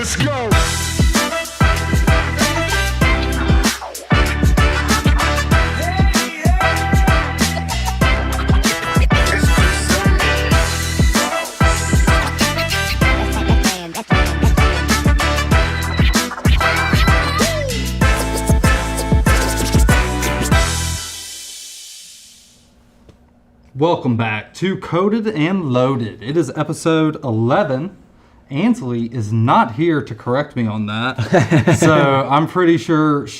Let's go. Welcome back to Coded and Loaded. It is episode 11. Ansley is not here to correct me on that. So I'm pretty sure it's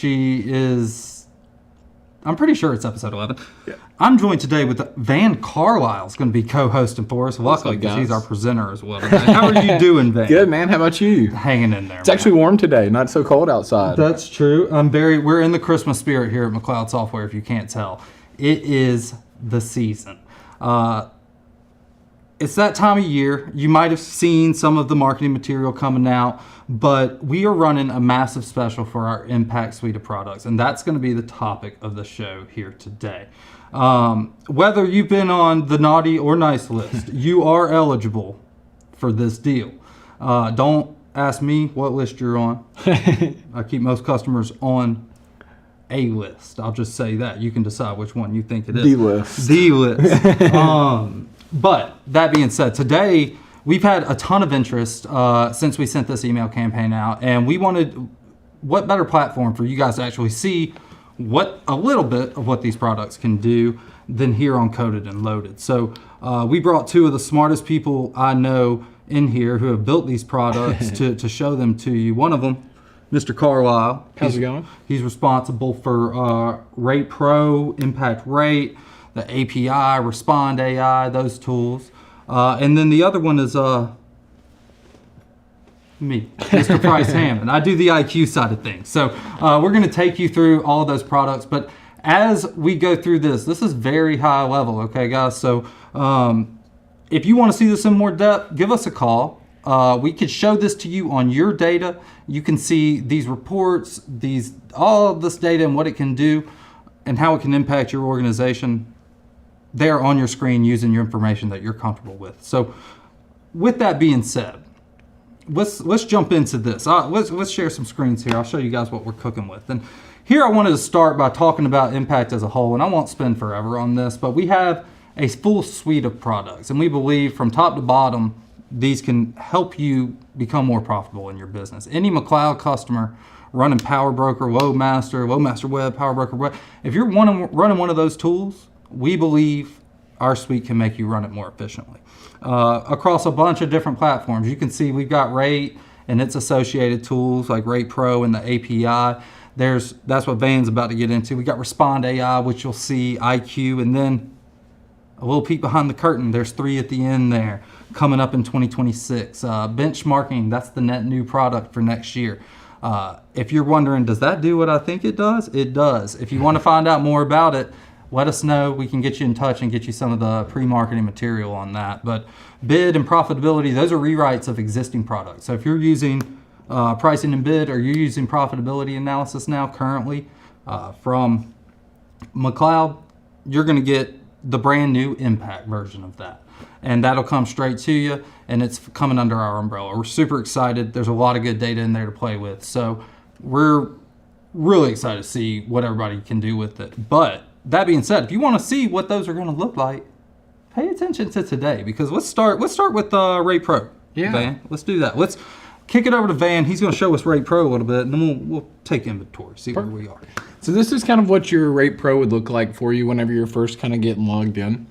episode 11. Yeah. I'm joined today with Van Carlisle. Is going to be co-hosting for us. Luckily, because he's our presenter as well today. How are you doing, Van? Good, man. How about you? Hanging in there. It's actually warm today. Not so cold outside. That's true. We're in the Christmas spirit here at McLeod Software, if you can't tell. It is the season. It's that time of year. You might have seen some of the marketing material coming out, but we are running a massive special for our MPact suite of products, and that's going to be the topic of the show here today. Whether you've been on the naughty or nice list, you are eligible for this deal. Don't ask me what list you're on. I keep most customers on a list. I'll just say that. You can decide which one you think it is. D-list. D-list. But that being said, today we've had a ton of interest since we sent this email campaign out, and we wanted, what better platform for you guys to actually see a little bit of what these products can do than here on Coded and Loaded. So we brought two of the smartest people I know in here who have built these products to show them to you. One of them, Mr. Carlisle. How's it going? He's responsible for Rate Pro, MPact Rate, the API, Respond AI, those tools. And then the other one is me, Mr. Price Hammond. I do the IQ side of things. So we're going to take you through all of those products. But as we go through this is very high level, okay, guys? So if you want to see this in more depth, give us a call. We could show this to you on your data. You can see these reports, all of this data and what it can do and how it can impact your organization there on your screen using your information that you're comfortable with. So with that being said, let's jump into this. Let's share some screens here. I'll show you guys what we're cooking with. And here I wanted to start by talking about MPact as a whole, and I won't spend forever on this, but we have a full suite of products, and we believe from top to bottom, these can help you become more profitable in your business. Any McLeod customer running Power Broker, Loadmaster Web, Power Broker Web, if you're running one of those tools, we believe our suite can make you run it more efficiently. Across a bunch of different platforms, you can see we've got Rate and its associated tools like Rate Pro and the API. That's what Van's about to get into. We got Respond AI, which you'll see, IQ, and then a little peek behind the curtain. There's 3 at the end there coming up in 2026. Benchmarking, that's the net new product for next year. If you're wondering, does that do what I think it does? It does. If you want to find out more about it, let us know. We can get you in touch and get you some of the pre-marketing material on that. But bid and profitability, those are rewrites of existing products. So if you're using pricing and bid, or you're using profitability analysis now currently from McLeod, you're going to get the brand new MPact version of that. And that'll come straight to you, and it's coming under our umbrella. We're super excited. There's a lot of good data in there to play with. So we're really excited to see what everybody can do with it. But that being said, if you want to see what those are going to look like, pay attention to today, because let's start with Rate Pro. Yeah. Van, let's do that. Let's kick it over to Van. He's going to show us Rate Pro a little bit, and then we'll take inventory, see where we are. So this is kind of what your Rate Pro would look like for you whenever you're first kind of getting logged in.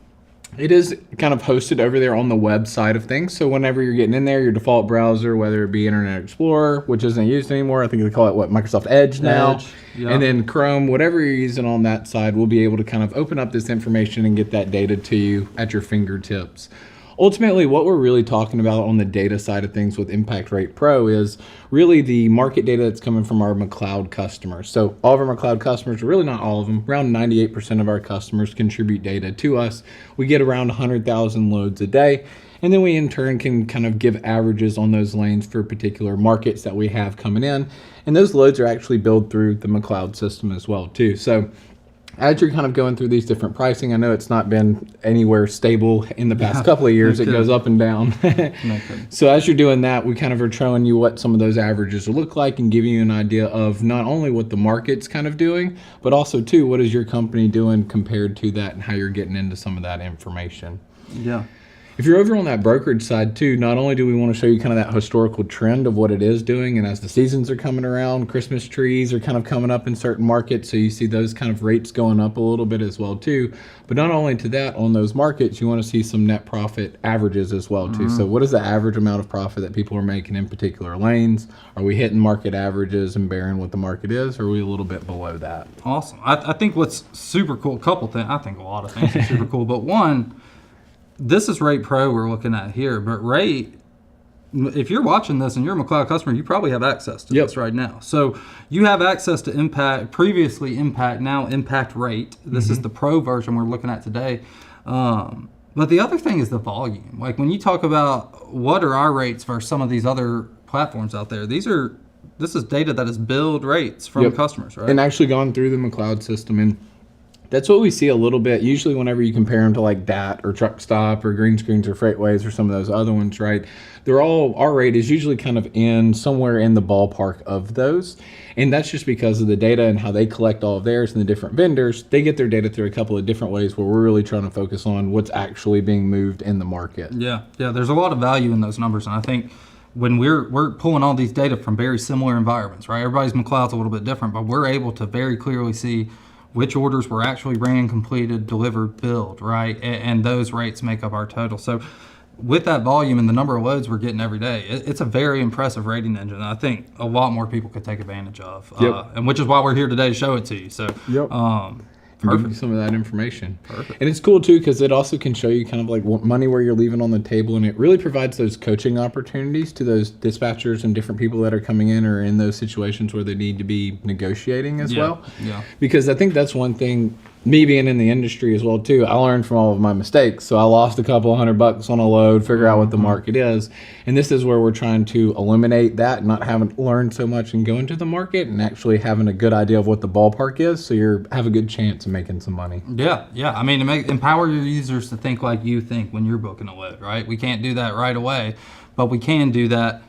It is kind of hosted over there on the web side of things. So whenever you're getting in there, your default browser, whether it be Internet Explorer, which isn't used anymore, I think they call it Microsoft Edge now. Yep. And then Chrome, whatever you're using on that side, will be able to kind of open up this information and get that data to you at your fingertips. Ultimately, what we're really talking about on the data side of things with MPact Rate Pro is really the market data that's coming from our McLeod customers. So all of our McLeod customers, really not all of them, around 98% of our customers contribute data to us. We get around 100,000 loads a day. And then we in turn can kind of give averages on those lanes for particular markets that we have coming in. And those loads are actually billed through the McLeod system as well too. So as you're kind of going through these different pricing, I know it's not been anywhere stable in the past couple of years. It goes up and down. So as you're doing that, we kind of are showing you what some of those averages will look like and giving you an idea of not only what the market's kind of doing, but also too, what is your company doing compared to that and how you're getting into some of that information. Yeah. If you're over on that brokerage side too, not only do we want to show you kind of that historical trend of what it is doing, and as the seasons are coming around, Christmas trees are kind of coming up in certain markets, so you see those kind of rates going up a little bit as well too. But not only to that, on those markets, you want to see some net profit averages as well too. So what is the average amount of profit that people are making in particular lanes? Are we hitting market averages and bearing what the market is, or are we a little bit below that? Awesome. I think what's super cool, a couple things, I think a lot of things are super cool, but one, this is Rate Pro we're looking at here, but Rate, if you're watching this and you're a McLeod customer, you probably have access to this right now. So you have access to MPact, previously MPact, now MPact Rate. This is the Pro version we're looking at today. But the other thing is the volume. Like when you talk about what are our rates versus some of these other platforms out there, this is data that is billed rates from customers, right? And actually gone through the McLeod system, and that's what we see a little bit. Usually whenever you compare them to like DAT or Truck Stop or Green Screens or Freightways or some of those other ones, right? They're all, our rate is usually kind of in somewhere in the ballpark of those. And that's just because of the data and how they collect all of theirs and the different vendors. They get their data through a couple of different ways where we're really trying to focus on what's actually being moved in the market. Yeah, there's a lot of value in those numbers. And I think when we're pulling all these data from very similar environments, right? Everybody's McLeod's a little bit different, but we're able to very clearly see which orders were actually ran, completed, delivered, billed, right? And those rates make up our total. So with that volume and the number of loads we're getting every day, it's a very impressive rating engine. I think a lot more people could take advantage of, and which is why we're here today to show it to you. So Give you some of that information. Perfect. And it's cool too because it also can show you kind of like what money where you're leaving on the table, and it really provides those coaching opportunities to those dispatchers and different people that are coming in or in those situations where they need to be negotiating as well. Yeah. Because I think that's one thing, me being in the industry as well too, I learned from all of my mistakes. So I lost a couple $100 on a load, figure out what the market is. And this is where we're trying to eliminate that, not having learned so much and go into the market and actually having a good idea of what the ballpark is, so you have a good chance of making some money. Yeah. I mean, empower your users to think like you think when you're booking a load, right? We can't do that right away, but we can do that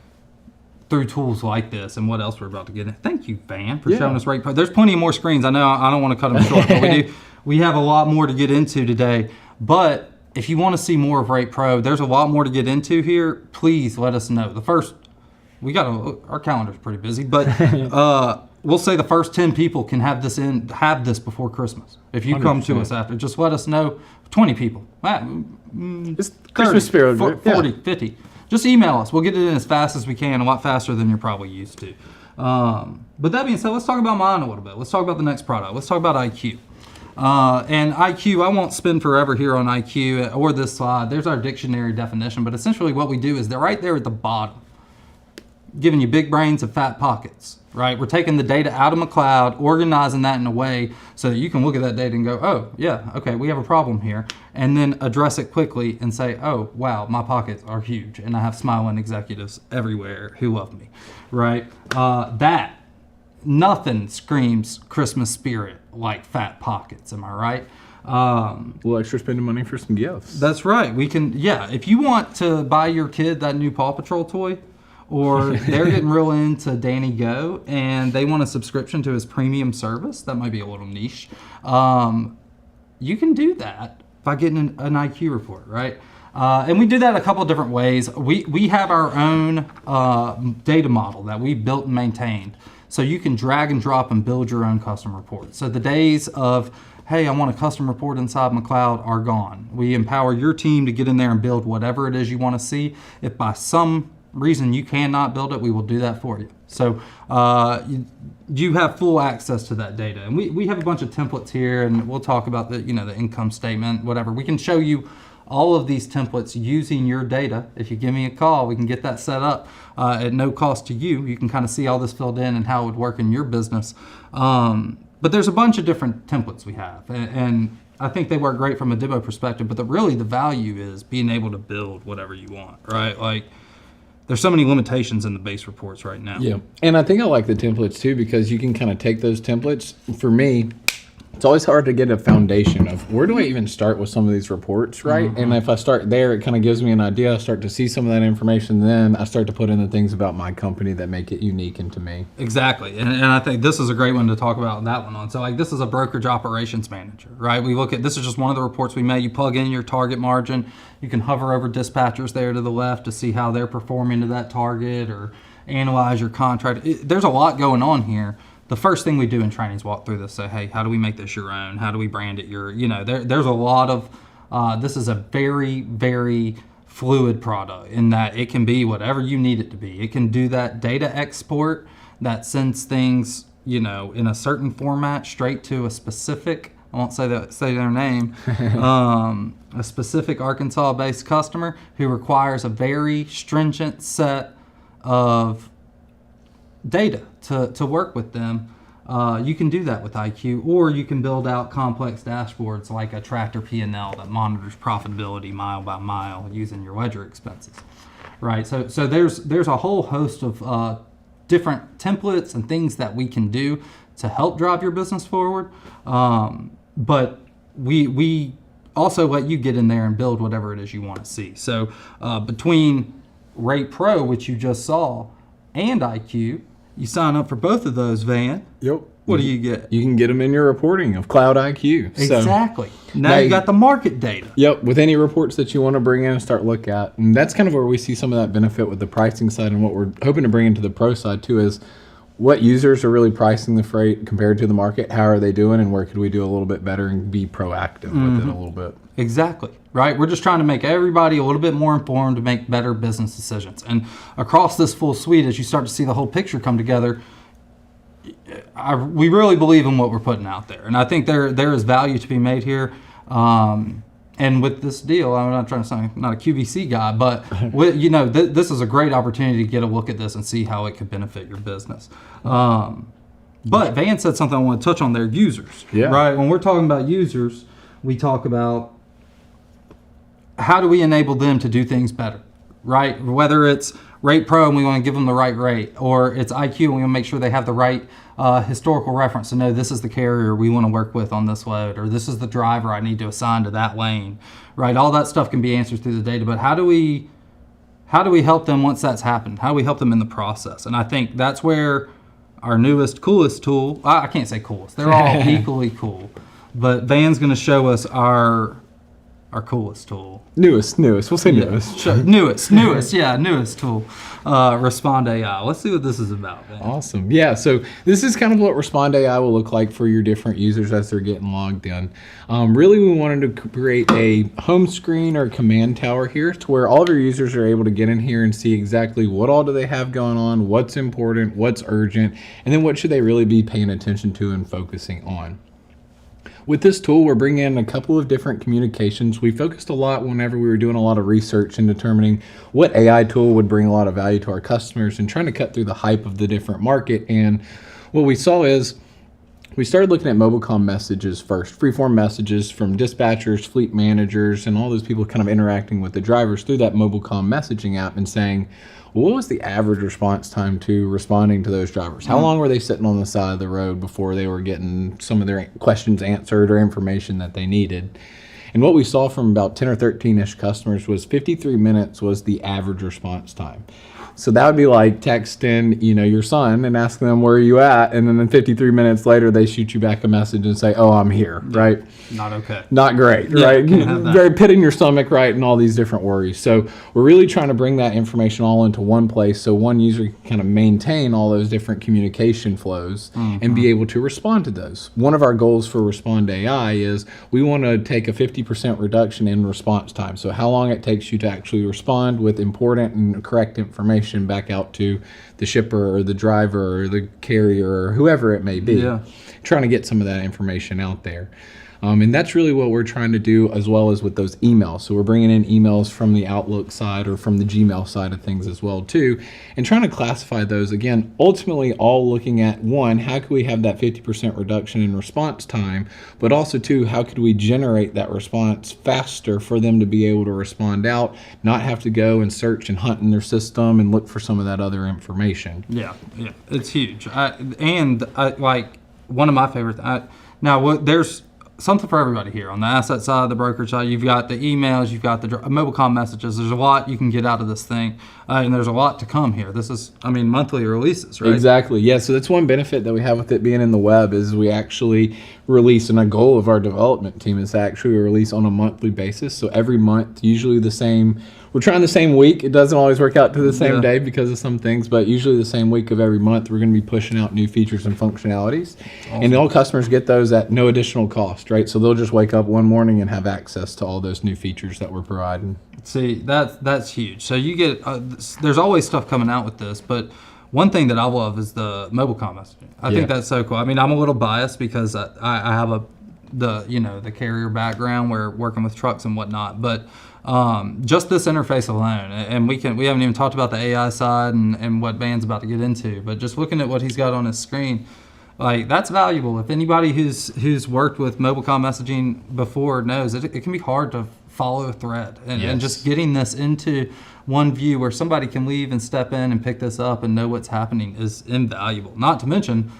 through tools like this and what else we're about to get in. Thank you, Van, for showing us Rate Pro. There's plenty more screens. I know I don't want to cut them short, but we have a lot more to get into today. But if you want to see more of Rate Pro, there's a lot more to get into here. Please let us know. Our calendar's pretty busy, but we'll say the first 10 people can have this before Christmas. If you 100%. Come to us after, just let us know. 20 people. It's Christmas spirit. 40, 50. Just email us. We'll get it in as fast as we can, a lot faster than you're probably used to. But that being said, let's talk about mine a little bit. Let's talk about the next product. Let's talk about IQ. And IQ, I won't spend forever here on IQ or this slide. There's our dictionary definition, but essentially what we do is they're right there at the bottom, giving you big brains and fat pockets, right? We're taking the data out of McLeod, organizing that in a way so that you can look at that data and go, oh, yeah, okay, we have a problem here, and then address it quickly and say, oh, wow, my pockets are huge, and I have smiling executives everywhere who love me, right? Nothing screams Christmas spirit like fat pockets, am I right? A little extra spending money for some gifts. That's right. We can, if you want to buy your kid that new Paw Patrol toy, or they're getting real into Danny Go and they want a subscription to his premium service, that might be a little niche. You can do that by getting an IQ report, right? And we do that a couple of different ways. We have our own data model that we built and maintained. So you can drag and drop and build your own custom report. So the days of, hey, I want a custom report inside McLeod are gone. We empower your team to get in there and build whatever it is you want to see. If by some reason you cannot build it, we will do that for you. So you have full access to that data. And we have a bunch of templates here, and we'll talk about the income statement, whatever. We can show you all of these templates using your data. If you give me a call, we can get that set up at no cost to you. You can kind of see all this filled in and how it would work in your business. But there's a bunch of different templates we have, and I think they work great from a demo perspective, but really the value is being able to build whatever you want, right? Like, there's so many limitations in the base reports right now. Yeah, and I think I like the templates too because you can kind of take those templates. For me, it's always hard to get a foundation of where do I even start with some of these reports, right? And if I start there, it kind of gives me an idea. I start to see some of that information. Then I start to put in the things about my company that make it unique and to me. Exactly. And I think this is a great one to talk about that one on. So like this is a brokerage operations manager, right? We look at, this is just one of the reports we made. You plug in your target margin. You can hover over dispatchers there to the left to see how they're performing to that target or analyze your contract. There's a lot going on here. The first thing we do in training is walk through this, say, hey, how do we make this your own? How do we brand it your, there's a lot of, this is a very, very fluid product in that it can be whatever you need it to be. It can do that data export that sends things, in a certain format straight to a specific, I won't say their name, a specific Arkansas-based customer who requires a very stringent set of data to work with them. You can do that with IQ, or you can build out complex dashboards like a tractor P&L that monitors profitability mile by mile using your ledger expenses, right? So there's a whole host of different templates and things that we can do to help drive your business forward. But we also let you get in there and build whatever it is you want to see. So between Rate Pro, which you just saw, and IQ, you sign up for both of those, Van. Yep. What do you get? You can get them in your reporting of Cloud IQ. Exactly. Now you got the market data. Yep. With any reports that you want to bring in and start look at. And that's kind of where we see some of that benefit with the pricing side, and what we're hoping to bring into the pro side too is what users are really pricing the freight compared to the market. How are they doing, and where could we do a little bit better and be proactive with it a little bit. Exactly. Right. We're just trying to make everybody a little bit more informed to make better business decisions. And across this full suite, as you start to see the whole picture come together, we really believe in what we're putting out there. And I think there is value to be made here. And with this deal, I'm not trying to sound not a QVC guy, but this is a great opportunity to get a look at this and see how it could benefit your business. But Van said something I want to touch on there, users. Yeah. Right. When we're talking about users, we talk about how do we enable them to do things better, right? Whether it's Rate Pro and we want to give them the right rate, or it's IQ and we want to make sure they have the right historical reference to know this is the carrier we want to work with on this load, or this is the driver I need to assign to that lane, right? All that stuff can be answered through the data, but how do we help them once that's happened? How do we help them in the process? And I think that's where our newest, coolest tool, I can't say coolest, they're all equally cool, but Van's going to show us our coolest tool. Newest. We'll say newest. Sure. Newest tool. Respond AI. Let's see what this is about, Van. Awesome. Yeah, so this is kind of what Respond AI will look like for your different users as they're getting logged in. Really, we wanted to create a home screen or command tower here to where all of your users are able to get in here and see exactly what all do they have going on, what's important, what's urgent, and then what should they really be paying attention to and focusing on. With this tool, we're bringing in a couple of different communications. We focused a lot whenever we were doing a lot of research and determining what AI tool would bring a lot of value to our customers and trying to cut through the hype of the different market. And what we saw is we started looking at mobile messages first, freeform messages from dispatchers, fleet managers, and all those people kind of interacting with the drivers through that mobile messaging app and saying, what was the average response time to responding to those drivers? How long were they sitting on the side of the road before they were getting some of their questions answered or information that they needed? And what we saw from about 10 or 13-ish customers was 53 minutes was the average response time. So that would be like texting, your son and asking them, where are you at? And then 53 minutes later, they shoot you back a message and say, oh, I'm here, right? Not okay. Not great, right? Very pit in your stomach, right? And all these different worries. So we're really trying to bring that information all into one place so one user can kind of maintain all those different communication flows and be able to respond to those. One of our goals for Respond AI is we want to take a 50% reduction in response time. So how long it takes you to actually respond with important and correct information back out to the shipper or the driver or the carrier or whoever it may be. Yeah. Trying to get some of that information out there. And that's really what we're trying to do, as well as with those emails. So we're bringing in emails from the Outlook side or from the Gmail side of things as well too, and trying to classify those, again, ultimately all looking at, one, how could we have that 50% reduction in response time, but also two, how could we generate that response faster for them to be able to respond out, not have to go and search and hunt in their system and look for some of that other information. Yeah, it's huge. Like one of my favorites, Now, there's something for everybody here. On the asset side, the brokerage side, you've got the emails, you've got the mobile comm messages. There's a lot you can get out of this thing, and there's a lot to come here. This is, monthly releases, right? Exactly. Yeah. So that's one benefit that we have with it being in the web is we actually release, and a goal of our development team is to actually release on a monthly basis. So every month, usually the same. We're trying the same week. It doesn't always work out to the same day because of some things, but usually the same week of every month, we're going to be pushing out new features and functionalities. Awesome. And all customers get those at no additional cost, right? So they'll just wake up one morning and have access to all those new features that we're providing. See, that's huge. So you get, there's always stuff coming out with this, but one thing that I love is the mobile comm messaging. I think that's so cool. I'm a little biased because I have the carrier background where working with trucks and whatnot, but just this interface alone, and we haven't even talked about the AI side and what Van's about to get into, but just looking at what he's got on his screen, like that's valuable. If anybody who's worked with mobile comm messaging before knows it can be hard to follow a thread, and just getting this into one view where somebody can leave and step in and pick this up and know what's happening is invaluable. Not to mention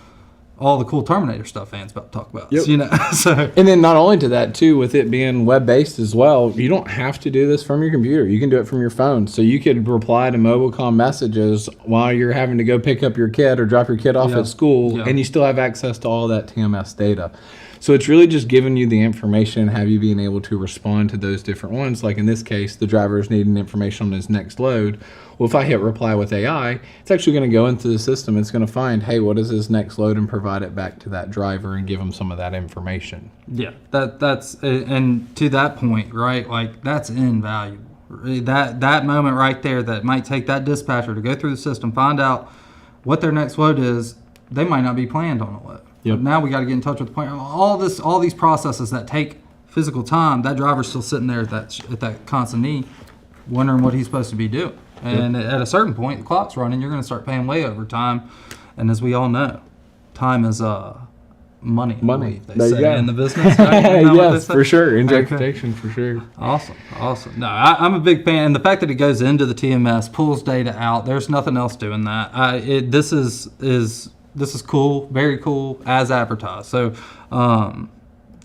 all the cool Terminator stuff Van's about to talk about. Yep. So. And then not only to that too, with it being web-based as well, you don't have to do this from your computer. You can do it from your phone. So you could reply to mobile comm messages while you're having to go pick up your kid or drop your kid off at school, and you still have access to all that TMS data. So it's really just giving you the information and have you being able to respond to those different ones. Like in this case, the driver is needing information on his next load. Well, if I hit reply with AI, it's actually going to go into the system. It's going to find, hey, what is his next load, and provide it back to that driver and give him some of that information. Yeah, that's and to that point, right? Like that's invaluable. That moment right there that might take that dispatcher to go through the system, find out what their next load is. They might not be planned on a load. Yep. Now we got to get in touch with the point. All these processes that take physical time. That driver's still sitting there at that consignee, wondering what he's supposed to be doing. And at a certain point, the clock's running. You're going to start paying way over time. And as we all know, time is money. They say in the business. Yes, for sure. In transportation, for sure. Awesome. No, I'm a big fan. And the fact that it goes into the TMS, pulls data out. There's nothing else doing that. This is cool, very cool, as advertised. So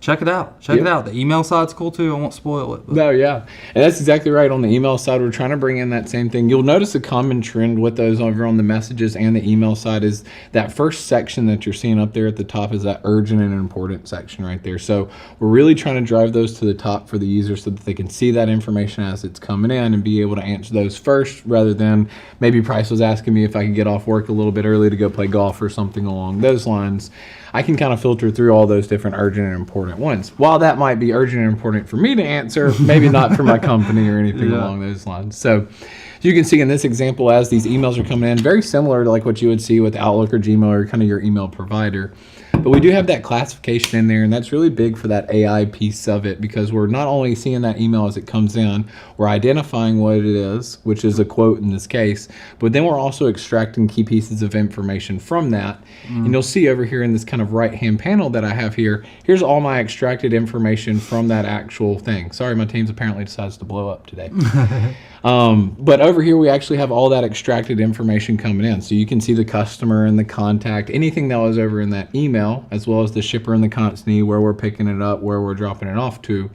check it out. It out. The email side's cool too. I won't spoil it. No, yeah. And that's exactly right. On the email side, we're trying to bring in that same thing. You'll notice a common trend with those over on the messages and the email side is that first section that you're seeing up there at the top is that urgent and important section right there. So we're really trying to drive those to the top for the user so that they can see that information as it's coming in and be able to answer those first, rather than maybe Price was asking me if I could get off work a little bit early to go play golf or something along those lines. I can kind of filter through all those different urgent and important ones. While that might be urgent and important for me to answer, maybe not for my company or anything along those lines. So you can see in this example, as these emails are coming in, very similar to like what you would see with Outlook or Gmail or kind of your email provider. But we do have that classification in there, and that's really big for that AI piece of it, because we're not only seeing that email as it comes in, we're identifying what it is, which is a quote in this case, but then we're also extracting key pieces of information from that. And you'll see over here in this kind of right-hand panel that I have here, here's all my extracted information from that actual thing. Sorry, my team's apparently decides to blow up today. But over here, we actually have all that extracted information coming in. So you can see the customer and the contact, anything that was over in that email, as well as the shipper and the consignee, where we're picking it up, where we're dropping it off to.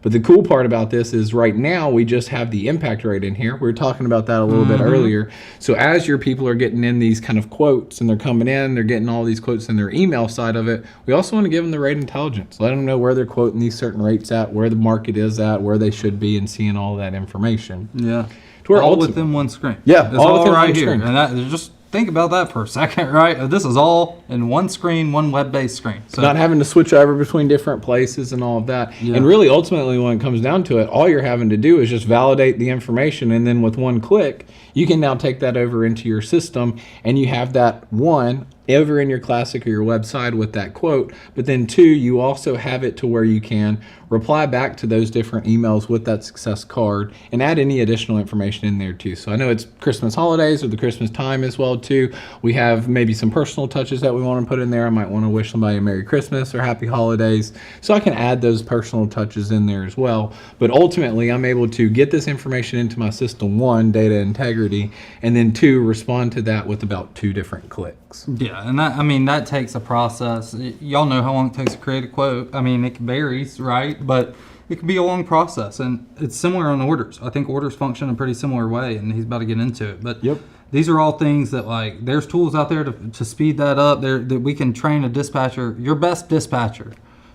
But the cool part about this is right now we just have the impact rate in here. We were talking about that a little bit earlier. So as your people are getting in these kind of quotes and they're coming in, they're getting all these quotes in their email side of it, we also want to give them the rate intelligence. Let them know where they're quoting these certain rates at, where the market is at, where they should be, and seeing all that information. Yeah. All within one screen. Yeah. It's all right here. And just think about that for a second, right? This is all in one screen, one web-based screen. So not having to switch over between different places and all of that. Yeah. And really, ultimately, when it comes down to it, all you're having to do is just validate the information, and then with one click, you can now take that over into your system, and you have that one over in your classic or your website with that quote. But then two, you also have it to where you can reply back to those different emails with that success card and add any additional information in there too. So I know it's Christmas holidays or the Christmas time as well too. We have maybe some personal touches that we want to put in there. I might want to wish somebody a Merry Christmas or Happy Holidays. So I can add those personal touches in there as well. But ultimately, I'm able to get this information into my system, one, data integrity, and then two, respond to that with about 2 different clicks. Yeah, Yeah, and that takes a process. Y'all know how long it takes to create a quote. I mean, it varies, right? But it can be a long process, and it's similar on orders. I think orders function in a pretty similar way, and he's about to get into it. But these are all things that, like, there's tools out there to speed that up. That we can train a dispatcher, your best dispatcher,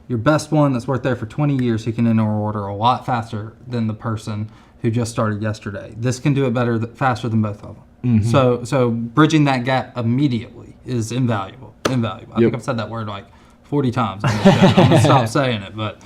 your best one that's worked there for 20 years. He can enter an order a lot faster than the person who just started yesterday. This can do it faster than both of them. So bridging that gap immediately is invaluable. I think I've said that word like 40 times on this show. I'm gonna stop saying it, but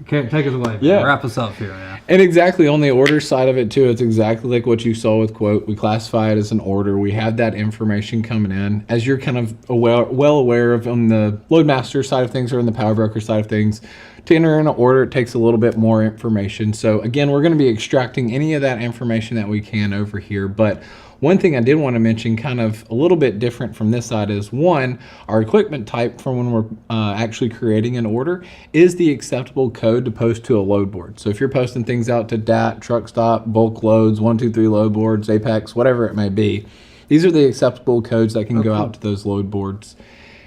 take us away. Wrap us up here, man. And exactly on the order side of it too, it's exactly like what you saw with quote. We classify it as an order. We have that information coming in. As you're kind of well aware of on the Loadmaster side of things or on the Power Broker side of things, to enter in an order, it takes a little bit more information. So again, we're going to be extracting any of that information that we can over here. But one thing I did want to mention, kind of a little bit different from this side, is one, our equipment type from when we're actually creating an order is the acceptable code to post to a load board. So if you're posting things out to DAT, truck stop, bulk loads, 1, 2, 3 load boards, Apex, whatever it may be, these are the acceptable codes that can go out to those load boards.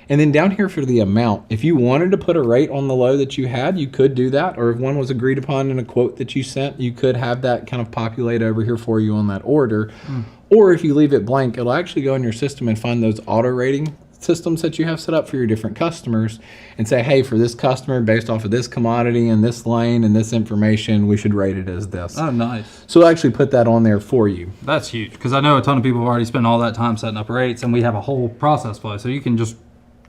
And then down here for the amount, if you wanted to put a rate on the load that you had, you could do that. Or if one was agreed upon in a quote that you sent, you could have that kind of populate over here for you on that order. Or if you leave it blank, it'll actually go in your system and find those auto rating systems that you have set up for your different customers and say, hey, for this customer, based off of this commodity and this lane and this information, we should rate it as this. Oh, nice. So we'll actually put that on there for you. That's huge, because I know a ton of people have already spent all that time setting up rates, and we have a whole process flow. So you can just,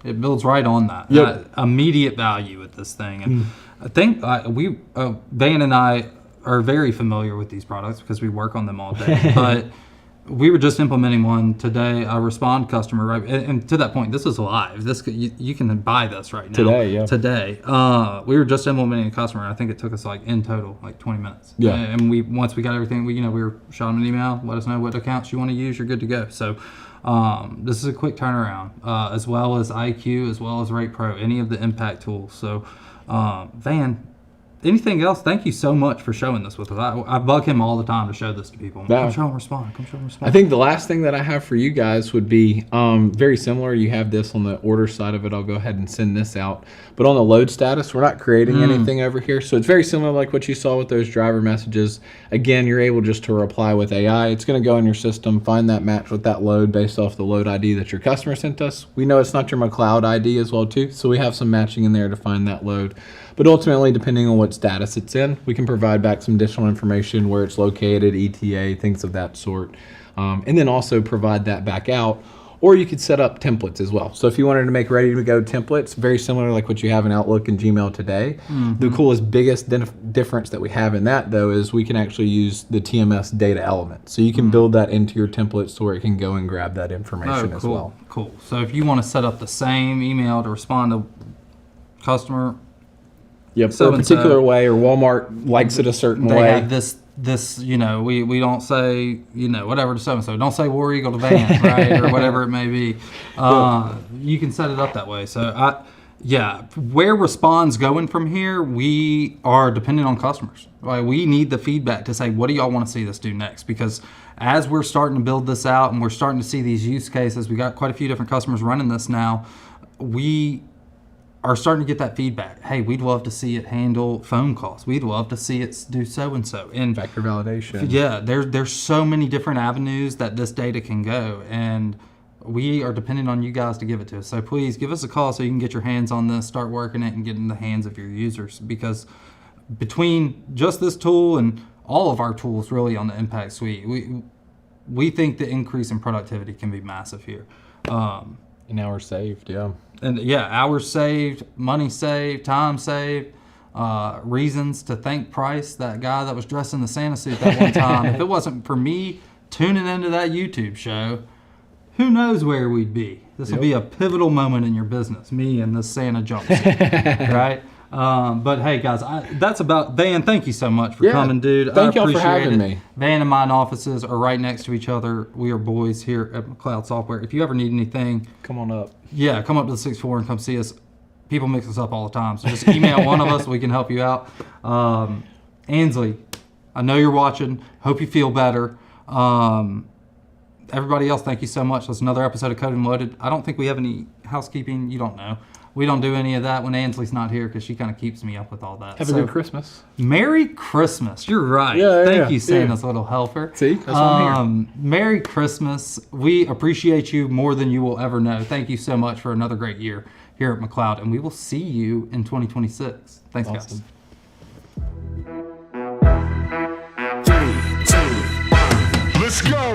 it builds right on that. Immediate value with this thing. And I think Van and I are very familiar with these products because we work on them all day. But we were just implementing one today, a Respond customer, right? And to that point, this is live. You can buy this right now. Today. We were just implementing a customer. I think it took us in total 20 minutes. And once we got everything, we were shot them an email, let us know what accounts you want to use, you're good to go. So this is a quick turnaround, as well as IQ, as well as Rate Pro, any of the MPact tools. So Van, anything else? Thank you so much for showing this with us. I bug him all the time to show this to people. Come show him Respond. I think the last thing that I have for you guys would be very similar. You have this on the order side of it. I'll go ahead and send this out. But on the load status, we're not creating anything over here. So it's very similar like what you saw with those driver messages. Again, you're able just to reply with AI. It's going to go in your system, find that match with that load based off the load ID that your customer sent us. We know it's not your McLeod ID as well too. So we have some matching in there to find that load. But ultimately, depending on what status it's in, we can provide back some additional information, where it's located, ETA, things of that sort. And then also provide that back out. Or you could set up templates as well. So if you wanted to make ready-to-go templates, very similar like what you have in Outlook and Gmail today. The coolest, biggest difference that we have in that, though, is we can actually use the TMS data element. So you can build that into your templates so where it can go and grab that information as well. Cool. So if you want to set up the same email to respond to customer, or a particular way, or Walmart likes it a certain way. They have this, we don't say, whatever to so-and-so. Don't say War Eagle to Van, right? Or whatever it may be. You can set it up that way. So, where Respond's going from here, we are dependent on customers. Right? We need the feedback to say, what do y'all want to see this do next? Because as we're starting to build this out and we're starting to see these use cases, we got quite a few different customers running this now. We are starting to get that feedback. Hey, we'd love to see it handle phone calls. We'd love to see it do so-and-so. And vector validation. Yeah, there's so many different avenues that this data can go, and we are dependent on you guys to give it to us. So please give us a call so you can get your hands on this, start working it, and get in the hands of your users. Because between just this tool and all of our tools really on the MPact suite, we think the increase in productivity can be massive here. An hour saved, hours saved, money saved, time saved, reasons to thank Price, that guy that was dressed in the Santa suit that one time. If it wasn't for me tuning into that YouTube show, who knows where we'd be. This will be a pivotal moment in your business, me and this Santa jumpsuit, right? But hey, guys, that's about Van. Thank you so much for coming, dude. Thank y'all for having me. Van and mine offices are right next to each other. We are boys here at McLeod Software. If you ever need anything, come on up. Yeah, come up to the 6th floor and come see us. People mix us up all the time, so just email one of us. We can help you out. Ansley, I know you're watching. Hope you feel better. everybody else, thank you so much. That's another episode of Code and Loaded. I don't think we have any housekeeping. You don't know. We don't do any of that when Ansley's not here because she kind of keeps me up with all that. Have a good Christmas. Merry Christmas. You're right. Thank you, Santa's little helper. See, that's why I'm here. Merry Christmas. We appreciate you more than you will ever know. Thank you so much for another great year here at McLeod, and we will see you in 2026. Thanks, guys. 3, 2, 1. Let's go.